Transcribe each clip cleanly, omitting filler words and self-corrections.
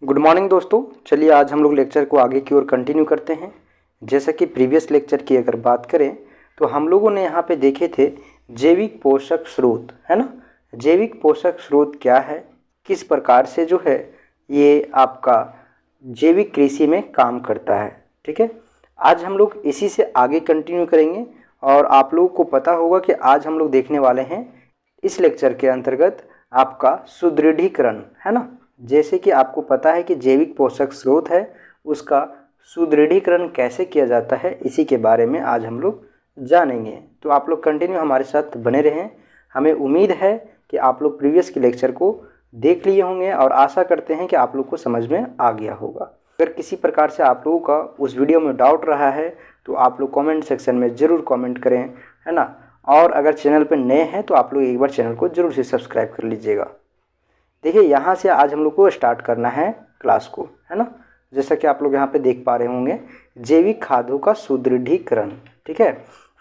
Good morning दोस्तों। चलिए आज हम लोग लेक्चर को आगे की ओर कंटिन्यू करते हैं। जैसा कि प्रीवियस लेक्चर की अगर बात करें तो हम लोगों ने यहाँ पे देखे थे जैविक पोषक स्रोत, है ना। जैविक पोषक स्रोत क्या है, किस प्रकार से जो है ये आपका जैविक कृषि में काम करता है। ठीक है, आज हम लोग इसी से आगे कंटिन्यू करेंगे और आप लोगों को पता होगा कि आज हम लोग देखने वाले हैं इस लेक्चर के अंतर्गत आपका सुदृढ़ीकरण, है ना। जैसे कि आपको पता है कि जैविक पोषक स्रोत है, उसका सुदृढ़ीकरण कैसे किया जाता है, इसी के बारे में आज हम लोग जानेंगे। तो आप लोग कंटिन्यू हमारे साथ बने रहें। हमें उम्मीद है कि आप लोग प्रीवियस के लेक्चर को देख लिए होंगे और आशा करते हैं कि आप लोग को समझ में आ गया होगा। अगर किसी प्रकार से आप लोगों का उस वीडियो में डाउट रहा है तो आप लोग कमेंट सेक्शन में ज़रूर कमेंट करें, है ना। और अगर चैनल पर नए हैं तो आप लोग एक बार चैनल को ज़रूर से सब्सक्राइब कर लीजिएगा। देखिए, यहाँ से आज हम लोग को स्टार्ट करना है क्लास को, है ना। जैसा कि आप लोग यहाँ पे देख पा रहे होंगे, जैविक खादों का सुदृढ़ीकरण, ठीक है,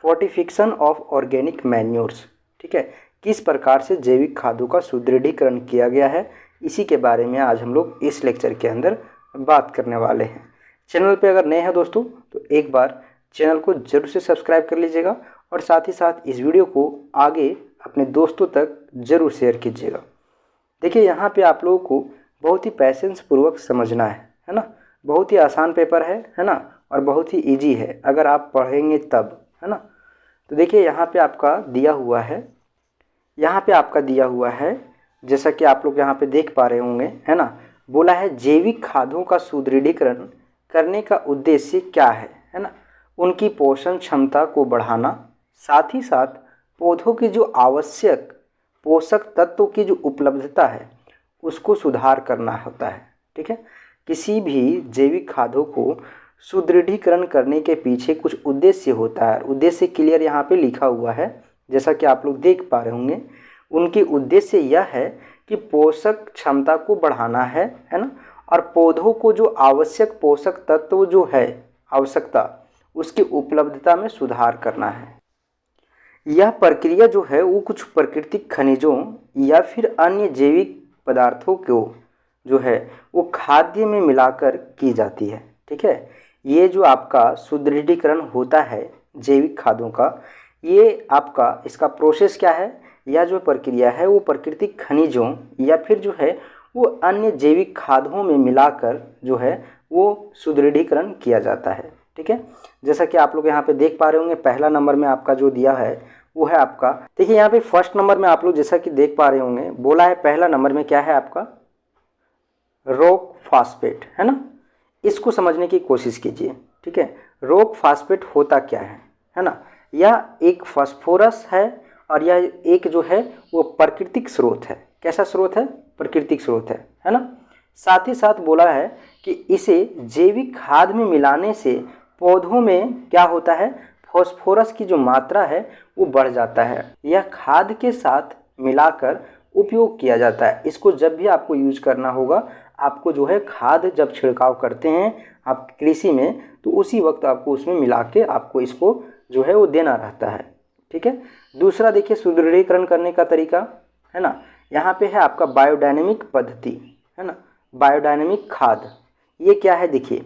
फोर्टिफिकेशन ऑफ ऑर्गेनिक मैन्योर्स। ठीक है, किस प्रकार से जैविक खादों का सुदृढ़ीकरण किया गया है, इसी के बारे में आज हम लोग इस लेक्चर के अंदर बात करने वाले हैं। चैनल पे अगर नए हैं दोस्तों तो एक बार चैनल को जरूर से सब्सक्राइब कर लीजिएगा और साथ ही साथ इस वीडियो को आगे अपने दोस्तों तक ज़रूर शेयर कीजिएगा। देखिए, यहाँ पे आप लोगों को बहुत ही पैसेंस पूर्वक समझना है ना। बहुत ही आसान पेपर है ना, और बहुत ही इजी है अगर आप पढ़ेंगे तब, है ना। तो देखिए, यहाँ पे आपका दिया हुआ है, जैसा कि आप लोग यहाँ पे देख पा रहे होंगे, है ना। बोला है जैविक खादों का सुदृढ़ीकरण करने का उद्देश्य क्या है ना। उनकी पोषण क्षमता को बढ़ाना, साथ ही साथ पौधों की जो आवश्यक पोषक तत्वों की जो उपलब्धता है उसको सुधार करना होता है। ठीक है, किसी भी जैविक खादों को सुदृढ़ीकरण करने के पीछे कुछ उद्देश्य होता है। उद्देश्य क्लियर यहाँ पे लिखा हुआ है, जैसा कि आप लोग देख पा रहे होंगे। उनकी उद्देश्य यह है कि पोषक क्षमता को बढ़ाना है ना, और पौधों को जो आवश्यक पोषक तत्व जो है आवश्यकता उसकी उपलब्धता में सुधार करना है। यह प्रक्रिया जो है वो कुछ प्राकृतिक खनिजों या फिर अन्य जैविक पदार्थों को जो है वो खाद्य में मिलाकर की जाती है। ठीक है, ये जो आपका सुदृढ़ीकरण होता है जैविक खादों का, ये आपका इसका प्रोसेस क्या है, यह जो प्रक्रिया है वो प्राकृतिक खनिजों या फिर जो है वो अन्य जैविक खादों में मिलाकर जो है वो सुदृढ़ीकरण किया जाता है। ठीक है, जैसा कि आप लोग यहाँ पे देख पा रहे होंगे, पहला नंबर में आपका जो दिया है वो है आपका, देखिए यहाँ पे फर्स्ट नंबर में आप लोग जैसा कि देख पा रहे होंगे, बोला है पहला नंबर में क्या है आपका, रॉक फास्फेट, है ना। इसको समझने की कोशिश कीजिए। ठीक है, रॉक फास्फेट होता क्या है ना। यह एक फास्फोरस है और यह एक जो है वो प्राकृतिक स्रोत है। कैसा स्रोत है, प्राकृतिक स्रोत है ना। साथ ही साथ बोला है कि इसे जैविक खाद में मिलाने से पौधों में क्या होता है, फास्फोरस की जो मात्रा है वो बढ़ जाता है। यह खाद के साथ मिलाकर उपयोग किया जाता है। इसको जब भी आपको यूज करना होगा, आपको जो है खाद जब छिड़काव करते हैं आप कृषि में, तो उसी वक्त आपको उसमें मिला के आपको इसको जो है वो देना रहता है। ठीक है, दूसरा देखिए सुदृढ़ीकरण करने का तरीका, है ना। यहाँ पे है आपका बायोडायनेमिक पद्धति, है ना, बायोडायनेमिक खाद। ये क्या है, देखिए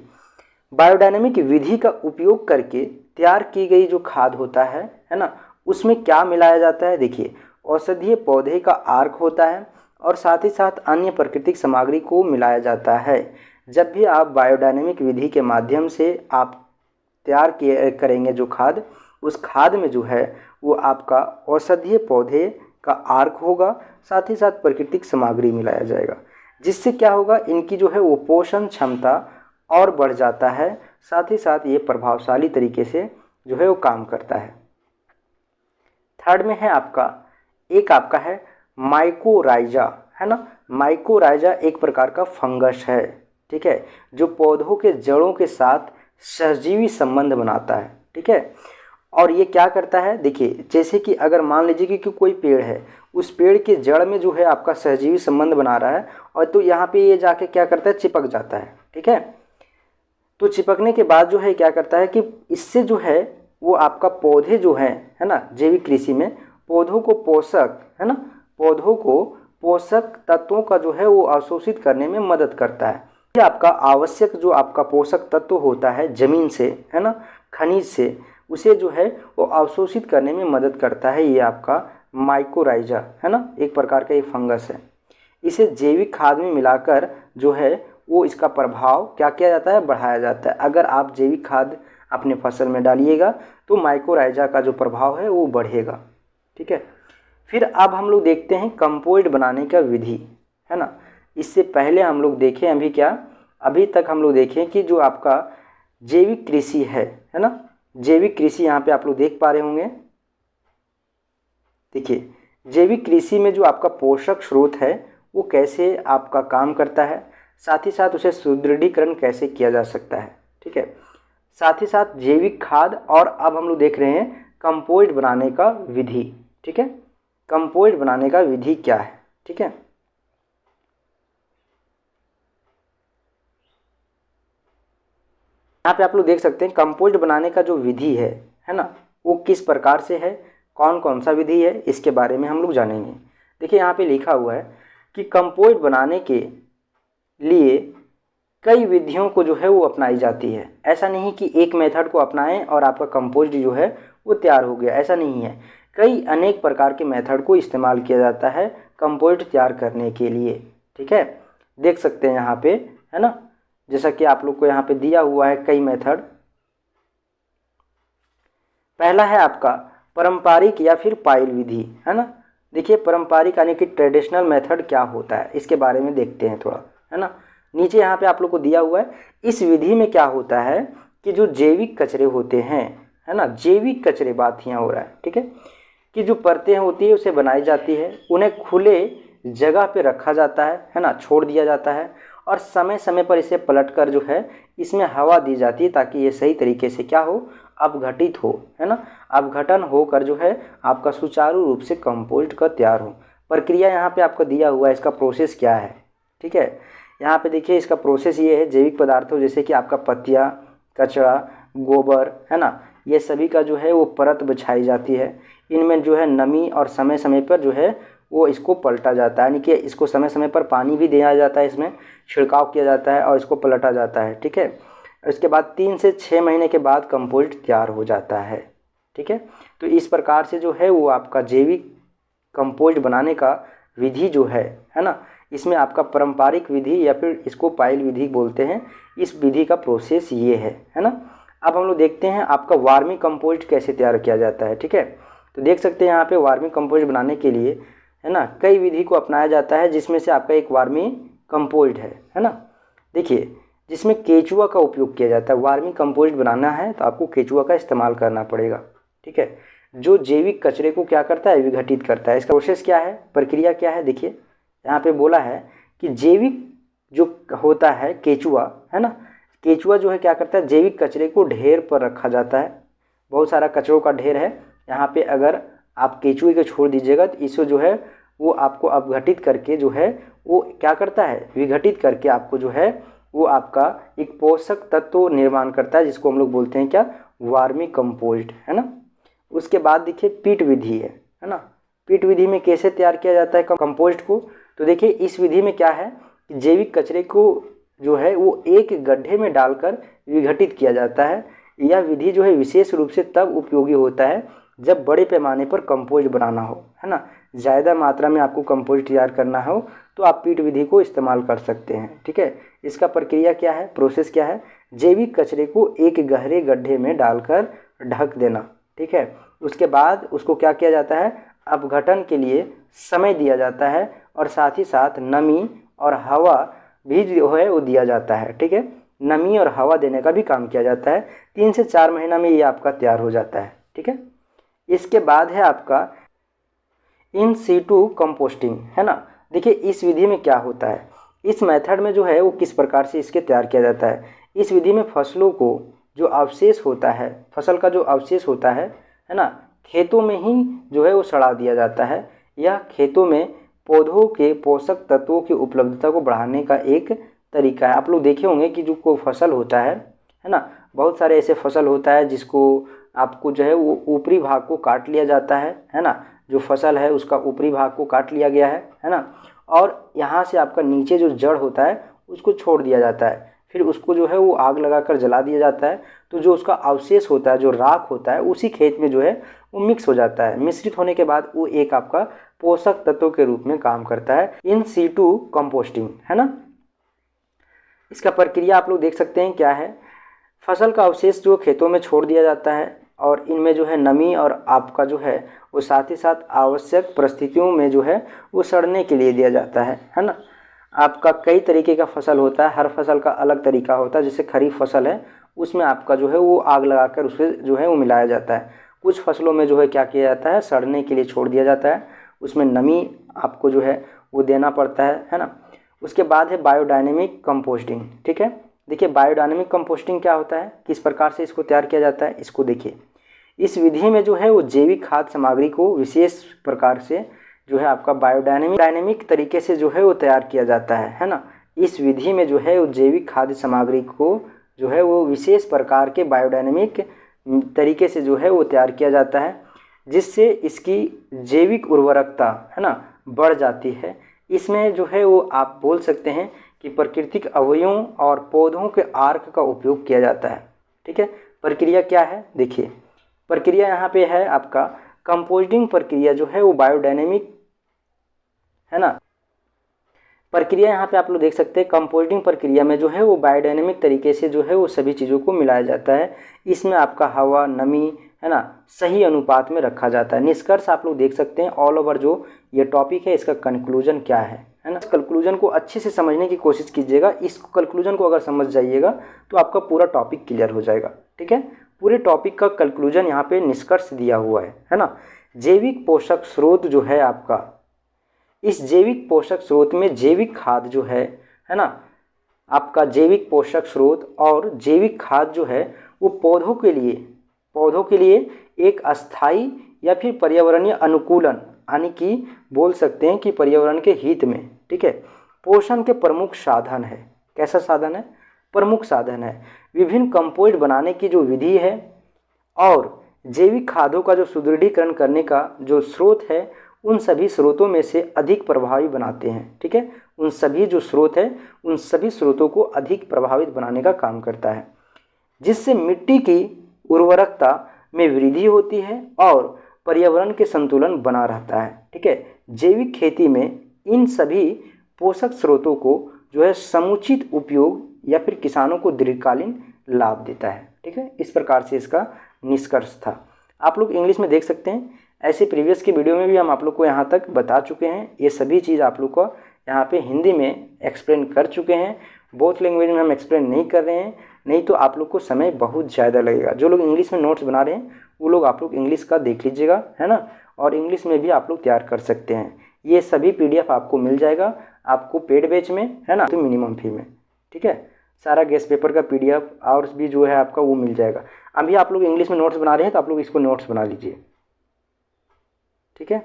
बायोडायनेमिक विधि का उपयोग करके तैयार की गई जो खाद होता है ना, उसमें क्या मिलाया जाता है, देखिए औषधीय पौधे का आर्क होता है और साथ ही साथ अन्य प्राकृतिक सामग्री को मिलाया जाता है। जब भी आप बायोडायनेमिक विधि के माध्यम से आप तैयार करेंगे जो खाद, उस खाद में जो है वो आपका औषधीय पौधे का आर्क होगा, साथ ही साथ प्राकृतिक सामग्री मिलाया जाएगा, जिससे क्या होगा, इनकी जो है वो पोषण क्षमता और बढ़ जाता है। साथ ही साथ ये प्रभावशाली तरीके से जो है वो काम करता है। थर्ड में है आपका है माइकोराइजा, है ना। माइकोराइजा एक प्रकार का फंगस है, ठीक है, जो पौधों के जड़ों के साथ सहजीवी संबंध बनाता है। ठीक है, और ये क्या करता है, देखिए जैसे कि अगर मान लीजिए कि कोई पेड़ है, उस पेड़ के जड़ में जो है आपका सहजीवी संबंध बना रहा है, और तो यहाँ पे ये जाके क्या करता है, चिपक जाता है। ठीक है, तो चिपकने के बाद जो है क्या करता है कि इससे जो है वो आपका पौधे जो है ना, जैविक कृषि में पौधों को पोषक, है ना, पौधों को पोषक तत्वों का जो है वो अवशोषित करने में मदद करता है। ये आपका आवश्यक जो आपका पोषक तत्व होता है ज़मीन से, है ना, खनिज से, उसे जो है वो अवशोषित करने में मदद करता है। ये आपका माइकोराइजा, है ना, एक प्रकार का ये फंगस है। इसे जैविक खाद में मिलाकर जो है वो इसका प्रभाव क्या किया जाता है, बढ़ाया जाता है। अगर आप जैविक खाद अपने फसल में डालिएगा तो माइकोराइजा का जो प्रभाव है वो बढ़ेगा। ठीक है। फिर अब हम लोग देखते हैं कंपोस्ट बनाने का विधि, है ना। इससे पहले हम लोग देखें अभी तक हम लोग देखें कि जो आपका जैविक कृषि है ना, जैविक कृषि यहाँ पे आप लोग देख पा रहे होंगे। देखिए, जैविक कृषि में जो आपका पोषक स्रोत है वो कैसे आपका काम करता है, साथ ही साथ उसे सुदृढ़ीकरण कैसे किया जा सकता है। ठीक है। साथ ही साथ जैविक खाद, और अब हम लोग देख रहे हैं कंपोस्ट बनाने का विधि। ठीक है, कंपोस्ट बनाने का विधि क्या है। ठीक है, यहाँ पे आप लोग देख सकते हैं कंपोस्ट बनाने का जो विधि है ना, वो किस प्रकार से है, कौन कौन सा विधि है, इसके बारे में हम लोग जानेंगे। देखिए, यहाँ पे लिखा हुआ है कि कंपोस्ट बनाने के लिए कई विधियों को जो है वो अपनाई जाती है। ऐसा नहीं कि एक मेथड को अपनाएं और आपका कंपोस्ट जो है वो तैयार हो गया, ऐसा नहीं है। कई अनेक प्रकार के मेथड को इस्तेमाल किया जाता है कंपोस्ट तैयार करने के लिए। ठीक है, देख सकते हैं यहाँ पे, है ना, जैसा कि आप लोग को यहाँ पे दिया हुआ है कई मेथड। पहला है आपका पारंपरिक या फिर पाइल विधि, है ना। देखिए, पारंपरिक यानी कि ट्रेडिशनल मेथड क्या होता है इसके बारे में देखते हैं थोड़ा, है ना। नीचे यहाँ पे आप लोग को दिया हुआ है। इस विधि में क्या होता है कि जो जैविक कचरे होते हैं, है ना, जैविक कचरे, बात यहाँ हो रहा है। ठीक है, कि जो परतें होती है उसे बनाई जाती है, उन्हें खुले जगह पे रखा जाता है ना, छोड़ दिया जाता है, और समय समय पर इसे पलट कर जो है इसमें हवा दी जाती है ताकि ये सही तरीके से क्या हो, अपघटित हो, है ना, अपघटन होकर जो है आपका सुचारू रूप से कंपोस्ट का तैयार हो। प्रक्रिया यहाँ पे आपको दिया हुआ है, इसका प्रोसेस क्या है। ठीक है, यहाँ पे देखिए इसका प्रोसेस ये है, जैविक पदार्थों जैसे कि आपका पत्तियाँ, कचरा, गोबर, है ना, ये सभी का जो है वो परत बिछाई जाती है। इनमें जो है नमी और समय समय पर जो है वो इसको पलटा जाता है, यानी कि इसको समय समय पर पानी भी दिया जाता है, इसमें छिड़काव किया जाता है और इसको पलटा जाता है। ठीक है, इसके बाद 3 से 6 महीने के बाद कंपोस्ट तैयार हो जाता है। ठीक है, तो इस प्रकार से जो है वो आपका जैविक कंपोस्ट बनाने का विधि जो है ना, इसमें आपका पारंपरिक विधि या फिर इसको पाइल विधि बोलते हैं। इस विधि का प्रोसेस ये है ना। अब हम लोग देखते हैं आपका वार्मी कंपोस्ट कैसे तैयार किया जाता है। ठीक है, तो देख सकते हैं यहाँ पे वार्मी कंपोस्ट बनाने के लिए, है ना, कई विधि को अपनाया जाता है, जिसमें से आपका एक वार्मी कंपोस्ट है ना। देखिए, जिसमें केचुआ का उपयोग किया जाता है। वार्मी कंपोस्ट बनाना है तो आपको केचुआ का इस्तेमाल करना पड़ेगा। ठीक है, जो जैविक कचरे को क्या करता है, विघटित करता है। इसका प्रोसेस क्या है, प्रक्रिया क्या है। देखिए, यहाँ पे बोला है कि जैविक जो होता है केचुआ, है ना, केचुआ जो है क्या करता है, जैविक कचरे को ढेर पर रखा जाता है। बहुत सारा कचरों का ढेर है यहाँ पे, अगर आप केचुए को छोड़ दीजिएगा तो इसको जो है वो आपको अपघटित करके जो है वो क्या करता है, विघटित करके आपको जो है वो आपका एक पोषक तत्व निर्माण करता है, जिसको हम लोग बोलते हैं क्या, वार्मी कंपोस्ट, है ना। उसके बाद देखिए पीट विधि है ना। पीट विधि में कैसे तैयार किया जाता है कंपोस्ट को, तो देखिए इस विधि में क्या है कि जैविक कचरे को जो है वो एक गड्ढे में डालकर विघटित किया जाता है। यह विधि जो है विशेष रूप से तब उपयोगी होता है जब बड़े पैमाने पर कंपोस्ट बनाना हो, है ना, ज़्यादा मात्रा में आपको कंपोस्ट तैयार करना हो तो आप पीट विधि को इस्तेमाल कर सकते हैं। ठीक है, इसका प्रक्रिया क्या है, प्रोसेस क्या है, जैविक कचरे को एक गहरे गड्ढे में डालकर ढक देना। ठीक है, उसके बाद उसको क्या किया जाता है, अपघटन के लिए समय दिया जाता है, और साथ ही साथ नमी और हवा भी जो है वो दिया जाता है। ठीक है, नमी और हवा देने का भी काम किया जाता है। 3 से 4 महीना में ये आपका तैयार हो जाता है। ठीक है, इसके बाद है आपका इन सीटू कंपोस्टिंग, है ना। देखिए इस विधि में क्या होता है, इस मेथड में जो है वो किस प्रकार से इसके तैयार किया जाता है। इस विधि में फसलों को जो अवशेष होता है, फसल का जो अवशेष होता है ना, खेतों में ही जो है वो सड़ा दिया जाता है। यह खेतों में पौधों के पोषक तत्वों की उपलब्धता को बढ़ाने का एक तरीका है। आप लोग देखे होंगे कि जो को फसल होता है ना, बहुत सारे ऐसे फसल होता है जिसको आपको जो है वो ऊपरी भाग को काट लिया जाता है ना, जो फसल है उसका ऊपरी भाग को काट लिया गया है ना, और यहाँ से आपका नीचे जो जड़ होता है उसको छोड़ दिया जाता है, फिर उसको जो है वो आग लगाकर जला दिया जाता है, तो जो उसका अवशेष होता है, जो राख होता है, उसी खेत में जो है वो मिक्स हो जाता है। मिश्रित होने के बाद वो एक आपका पोषक तत्वों के रूप में काम करता है, इन सीटू कंपोस्टिंग, है ना। इसका प्रक्रिया आप लोग देख सकते हैं क्या है। फसल का अवशेष जो खेतों में छोड़ दिया जाता है और इनमें जो है नमी और आपका जो है वो साथ ही साथ आवश्यक परिस्थितियों में जो है वो सड़ने के लिए दिया जाता है ना। आपका कई तरीके का फसल होता है, हर फसल का अलग तरीका होता है। जैसे खरीफ फसल है, उसमें आपका जो है वो आग लगाकर उसे जो है वो मिलाया जाता है। कुछ फसलों में जो है क्या किया जाता है, सड़ने के लिए छोड़ दिया जाता है, उसमें नमी आपको जो है वो देना पड़ता है ना। उसके बाद है बायोडायनेमिक कंपोस्टिंग, ठीक है। देखिए बायोडायनेमिक कंपोस्टिंग क्या होता है, किस प्रकार से इसको तैयार किया जाता है, इसको देखिए। इस विधि में जो है वो जैविक खाद्य सामग्री को विशेष प्रकार से जो है आपका बायोडायनेमिक तरीके से जो है वो तैयार किया जाता है ना। इस विधि में जो है वो जैविक खाद्य सामग्री को जो है वो विशेष प्रकार के बायोडायनेमिक तरीके से जो है वो तैयार किया जाता है, जिससे इसकी जैविक उर्वरकता है ना बढ़ जाती है। इसमें जो है वो आप बोल सकते हैं कि प्राकृतिक अवयवों और पौधों के आर्क का उपयोग किया जाता है, ठीक है। प्रक्रिया क्या है, देखिए प्रक्रिया यहाँ पे है आपका कंपोस्टिंग प्रक्रिया जो है वो बायोडायनेमिक, है ना। प्रक्रिया यहाँ पे आप लोग देख सकते हैं, कंपोस्टिंग प्रक्रिया में जो है वो बायोडायनेमिक तरीके से जो है वो सभी चीज़ों को मिलाया जाता है। इसमें आपका हवा, नमी, है ना, सही अनुपात में रखा जाता है। निष्कर्ष आप लोग देख सकते हैं ऑल ओवर जो ये टॉपिक है, इसका कंक्लूजन क्या है ना। इस कंक्लूजन को अच्छे से समझने की कोशिश कीजिएगा। इस कंक्लूजन को अगर समझ जाइएगा तो आपका पूरा टॉपिक क्लियर हो जाएगा, ठीक है। पूरे टॉपिक का कंक्लूजन यहाँ पे निष्कर्ष दिया हुआ है ना। जैविक पोषक स्रोत जो है आपका, इस जैविक पोषक स्रोत में जैविक खाद जो है ना, आपका जैविक पोषक स्रोत और जैविक खाद जो है वो पौधों के लिए एक अस्थाई या फिर पर्यावरणीय अनुकूलन, यानी कि बोल सकते हैं कि पर्यावरण के हित में, ठीक है, पोषण के प्रमुख साधन है। कैसा साधन है, प्रमुख साधन है। विभिन्न कंपोस्ट बनाने की जो विधि है और जैविक खादों का जो सुदृढ़ीकरण करने का जो स्रोत है, उन सभी स्रोतों में से अधिक प्रभावी बनाते हैं, ठीक है। उन सभी जो स्रोत है, उन सभी स्रोतों को अधिक प्रभावित बनाने का काम करता है, जिससे मिट्टी की उर्वरकता में वृद्धि होती है और पर्यावरण के संतुलन बना रहता है, ठीक है। जैविक खेती में इन सभी पोषक स्रोतों को जो है समुचित उपयोग या फिर किसानों को दीर्घकालीन लाभ देता है, ठीक है। इस प्रकार से इसका निष्कर्ष था। आप लोग इंग्लिश में देख सकते हैं, ऐसे प्रीवियस की वीडियो में भी हम आप लोग को यहाँ तक बता चुके हैं। ये सभी चीज़ आप लोग को यहाँ पे हिंदी में एक्सप्लेन कर चुके हैं। बोथ लैंग्वेज में हम एक्सप्लेन नहीं कर रहे हैं, नहीं तो आप लोग को समय बहुत ज़्यादा लगेगा। जो लोग इंग्लिश में नोट्स बना रहे हैं वो लोग आप लोग इंग्लिश का देख लीजिएगा, है ना, और इंग्लिश में भी आप लोग तैयार कर सकते हैं। ये सभी PDF आपको मिल जाएगा, आपको पेड बैच में, है ना, तो मिनिमम फी में, ठीक है। सारा गेस्ट पेपर का PDF और भी जो है आपका वो मिल जाएगा। अभी आप लोग इंग्लिश में नोट्स बना रहे हैं तो आप लोग इसको नोट्स बना लीजिए, ठीक है।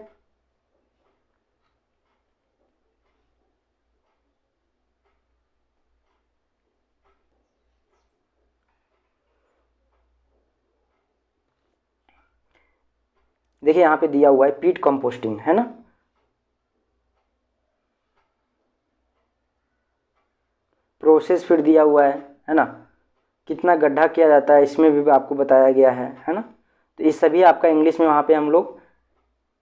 देखिए यहाँ पे दिया हुआ है पीट कंपोस्टिंग, है ना। प्रोसेस फिर दिया हुआ है ना। कितना गड्ढा किया जाता है इसमें भी आपको बताया गया है ना। तो ये सभी आपका इंग्लिश में वहाँ पे हम लोग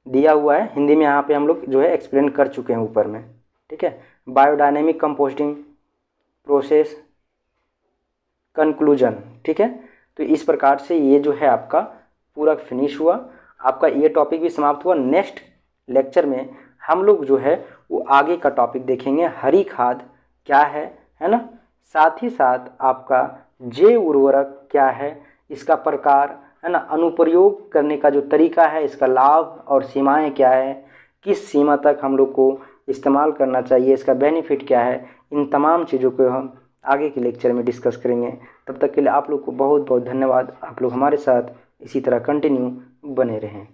दिया हुआ है, हिंदी में यहाँ पे हम लोग जो है एक्सप्लेन कर चुके हैं ऊपर में, ठीक है। बायोडायनेमिक कंपोस्टिंग, प्रोसेस, कंक्लूजन, ठीक है। तो इस प्रकार से ये जो है आपका पूरा फिनिश हुआ, आपका ये टॉपिक भी समाप्त हुआ। नेक्स्ट लेक्चर में हम लोग जो है वो आगे का टॉपिक देखेंगे, हरी खाद क्या है ना। साथ ही साथ आपका जैव उर्वरक क्या है, इसका प्रकार, है ना, अनुप्रयोग करने का जो तरीका है, इसका लाभ और सीमाएं क्या है, किस सीमा तक हम लोग को इस्तेमाल करना चाहिए, इसका बेनिफिट क्या है, इन तमाम चीज़ों को हम आगे के लेक्चर में डिस्कस करेंगे। तब तक के लिए आप लोग को बहुत बहुत धन्यवाद। आप लोग हमारे साथ इसी तरह कंटिन्यू बने रहें।